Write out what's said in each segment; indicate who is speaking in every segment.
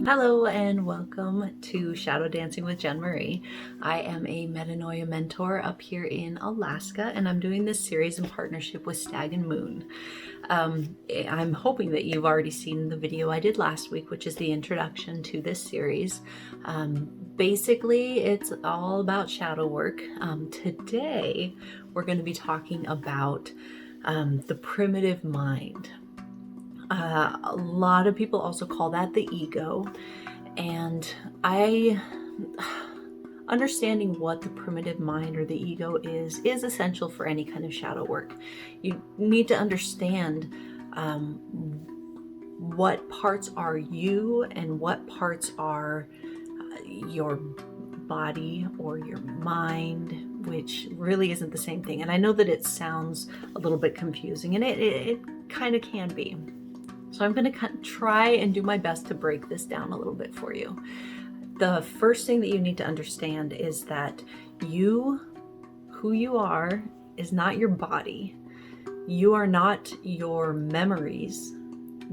Speaker 1: Hello and welcome to Shadow Dancing with Jen Marie. I am a metanoia mentor up here in Alaska, and I'm doing this series in partnership with Stag and Moon. I'm hoping that you've already seen the video I did last week, which is the introduction to this series. Basically, it's all about shadow work. Today, we're going to be talking about the primitive mind. A lot of people also call that the ego, and understanding what the primitive mind or the ego is essential for any kind of shadow work. You need to understand what parts are you and what parts are your body or your mind, which really isn't the same thing. And I know that it sounds a little bit confusing, and it kind of can be. So I'm going to try and do my best to break this down a little bit for you. The first thing that you need to understand is that who you are, is not your body. You are not your memories.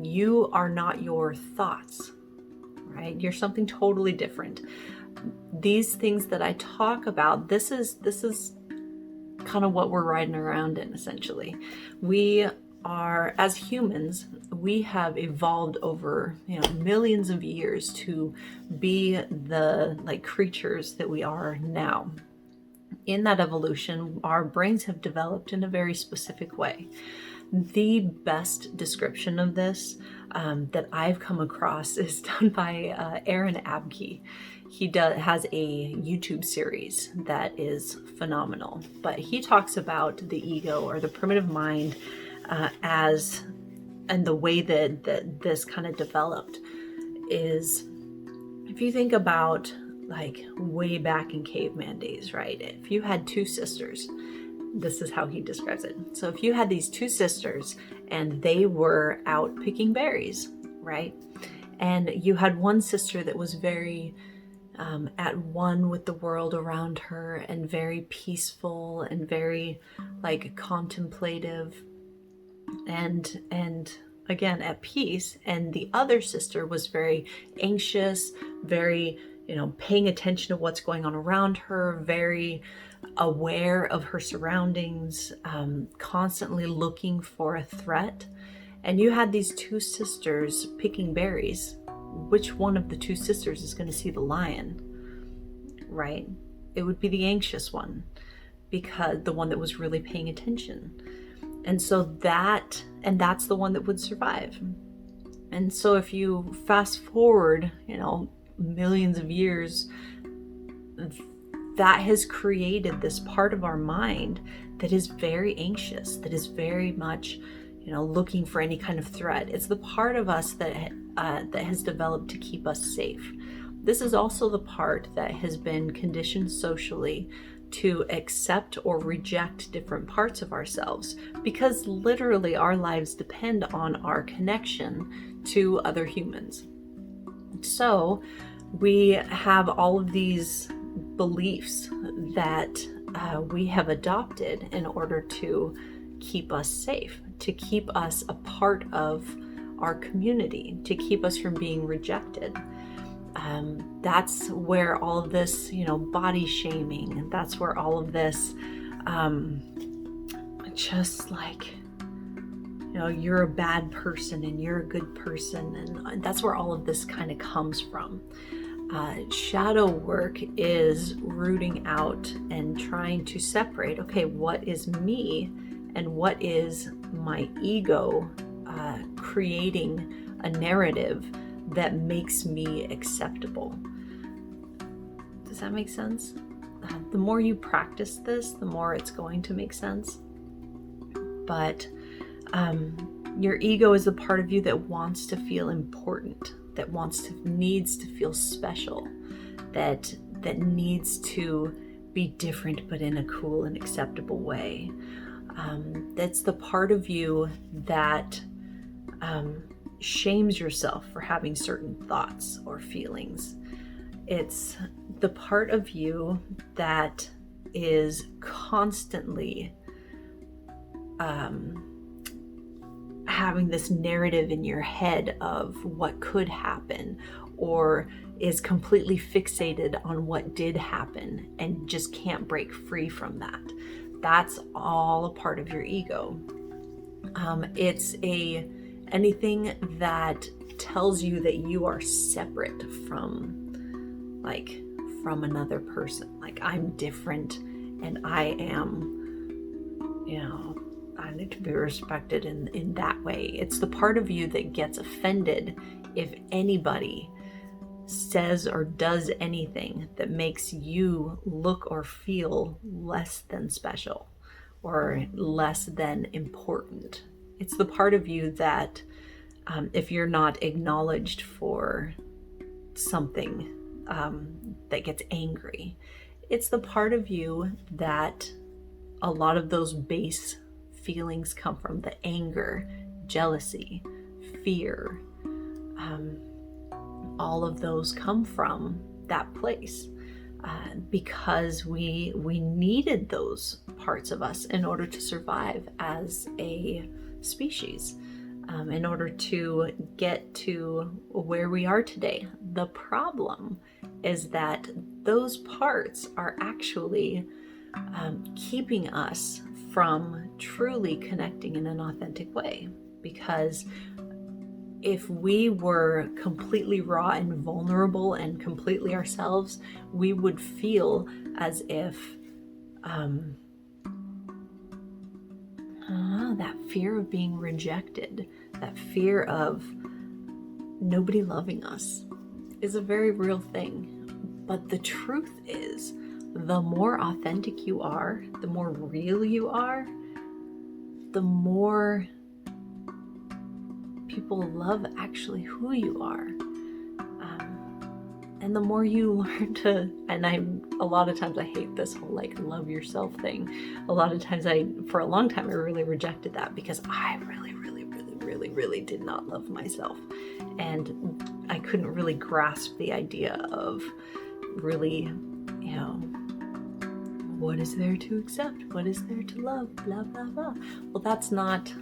Speaker 1: You are not your thoughts, right? You're something totally different. These things that I talk about, this is kind of what we're riding around in, essentially. We are, as humans, we have evolved over millions of years to be the creatures that we are now. In that evolution, our brains have developed in a very specific way. The best description of this that I've come across is done by Aaron Abke. He has a YouTube series that is phenomenal, but he talks about the ego or the primitive mind and the way that this kind of developed is, if you think about way back in caveman days, right? If you had two sisters, this is how he describes it. So if you had these two sisters and they were out picking berries, right? And you had one sister that was very at one with the world around her and very peaceful and very contemplative and again at peace, and the other sister was very anxious, very paying attention to what's going on around her, very aware of her surroundings, constantly looking for a threat. And you had these two sisters picking berries. Which one of the two sisters is going to see the lion, right? It would be the anxious one, because the one that was really paying attention. And so that's the one that would survive. And so if you fast forward, millions of years, that has created this part of our mind that is very anxious, that is very much, looking for any kind of threat. It's the part of us that has developed to keep us safe. This is also the part that has been conditioned socially to accept or reject different parts of ourselves, because literally our lives depend on our connection to other humans. So we have all of these beliefs that we have adopted in order to keep us safe, to keep us a part of our community, to keep us from being rejected. That's where all of this, body shaming, and that's where all of this, you're a bad person and you're a good person, and that's where all of this kind of comes from. Shadow work is rooting out and trying to separate, okay, what is me and what is my ego, creating a narrative that makes me acceptable. Does that make sense? The more you practice this, the more it's going to make sense. But your ego is the part of you that wants to feel important, that needs to feel special, that needs to be different but in a cool and acceptable way. That's the part of you that shames yourself for having certain thoughts or feelings. It's the part of you that is constantly having this narrative in your head of what could happen, or is completely fixated on what did happen and just can't break free from that. That's all a part of your ego. It's anything that tells you that you are separate from another person. Like, I'm different and I am, I need to be respected in that way. It's the part of you that gets offended if anybody says or does anything that makes you look or feel less than special or less than important. It's the part of you that if you're not acknowledged for something, that gets angry. It's the part of you that a lot of those base feelings come from: the anger, jealousy, fear. All of those come from that place because we needed those parts of us in order to survive as a species, in order to get to where we are today. The problem is that those parts are actually keeping us from truly connecting in an authentic way. Because if we were completely raw and vulnerable and completely ourselves, we would feel as if that fear of being rejected, that fear of nobody loving us, is a very real thing. But the truth is, the more authentic you are, the more real you are, the more people love actually who you are. And the more you learn to, a lot of times I hate this whole love yourself thing. A lot of times for a long time, I really rejected that because I really did not love myself. And I couldn't really grasp the idea of really, what is there to accept? What is there to love? Blah, blah, blah. Well, that's not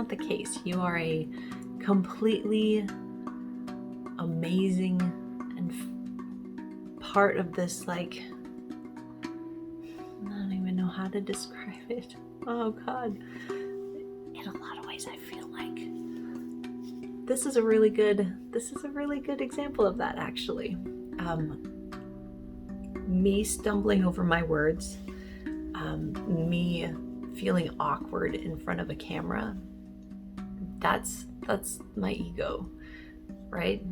Speaker 1: the case. You are a completely amazing and part of this, I don't even know how to describe it. Oh God. In a lot of ways, I feel like this is a really good example of that, actually. Me stumbling over my words, me feeling awkward in front of a camera, that's my ego, right?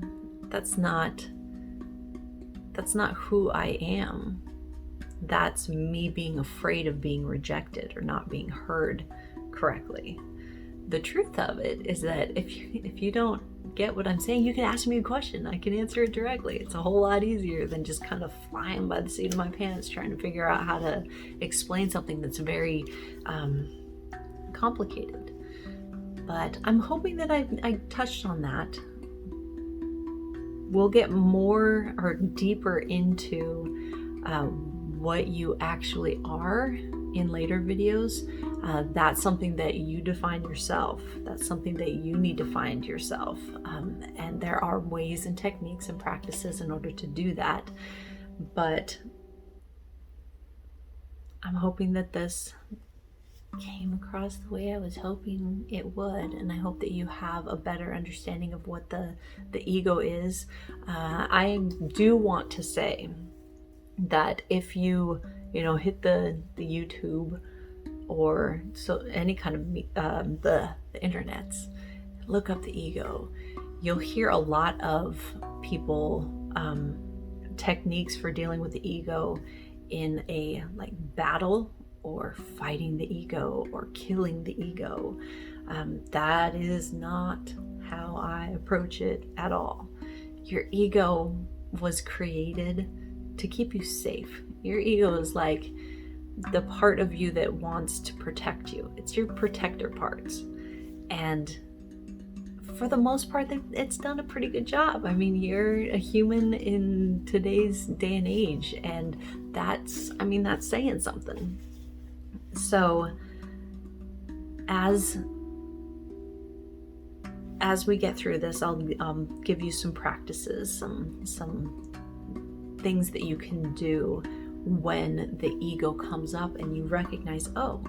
Speaker 1: That's not who I am. That's me being afraid of being rejected or not being heard correctly. The truth of it is that if you don't get what I'm saying, you can ask me a question. I can answer it directly. It's a whole lot easier than just kind of flying by the seat of my pants trying to figure out how to explain something that's very complicated. But I'm hoping that I touched on that. We'll get more or deeper into what you actually are in later videos. That's something that you define yourself. That's something that you need to find yourself. And there are ways and techniques and practices in order to do that. But I'm hoping that this came across the way I was hoping it would, and I hope that you have a better understanding of what the ego is. I do want to say that if you hit the YouTube or any kind of the internets, look up the ego, you'll hear a lot of people techniques for dealing with the ego in a battle or fighting the ego or killing the ego. That is not how I approach it at all. Your ego was created to keep you safe. Your ego is like the part of you that wants to protect you. It's your protector parts. And for the most part, it's done a pretty good job. I mean, you're a human in today's day and age, and that's saying something. So as as we get through this, I'll give you some practices, some things that you can do when the ego comes up and you recognize, oh,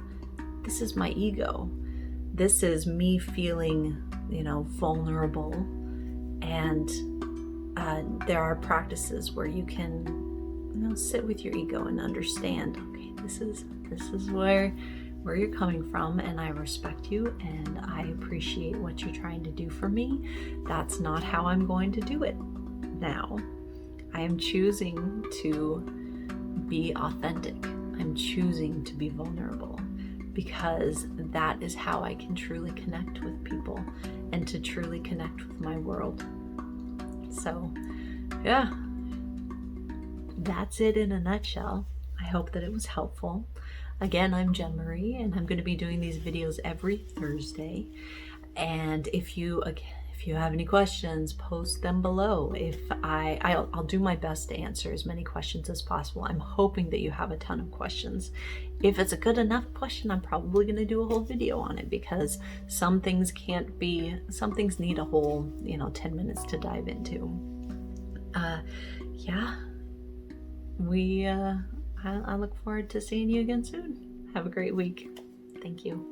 Speaker 1: this is my ego. This is me feeling, vulnerable. And there are practices where you can, sit with your ego and understand, okay, this is where you're coming from, and I respect you and I appreciate what you're trying to do for me. That's not how I'm going to do it now. I am choosing to be authentic. I'm choosing to be vulnerable, because that is how I can truly connect with people and to truly connect with my world. So, yeah, that's it in a nutshell. I hope that it was helpful. Again, I'm Jen Marie, and I'm going to be doing these videos every Thursday. And if you have any questions, post them below. I'll do my best to answer as many questions as possible. I'm hoping that you have a ton of questions. If it's a good enough question, I'm probably going to do a whole video on it, because some things need a whole 10 minutes to dive into. I look forward to seeing you again soon. Have a great week. Thank you.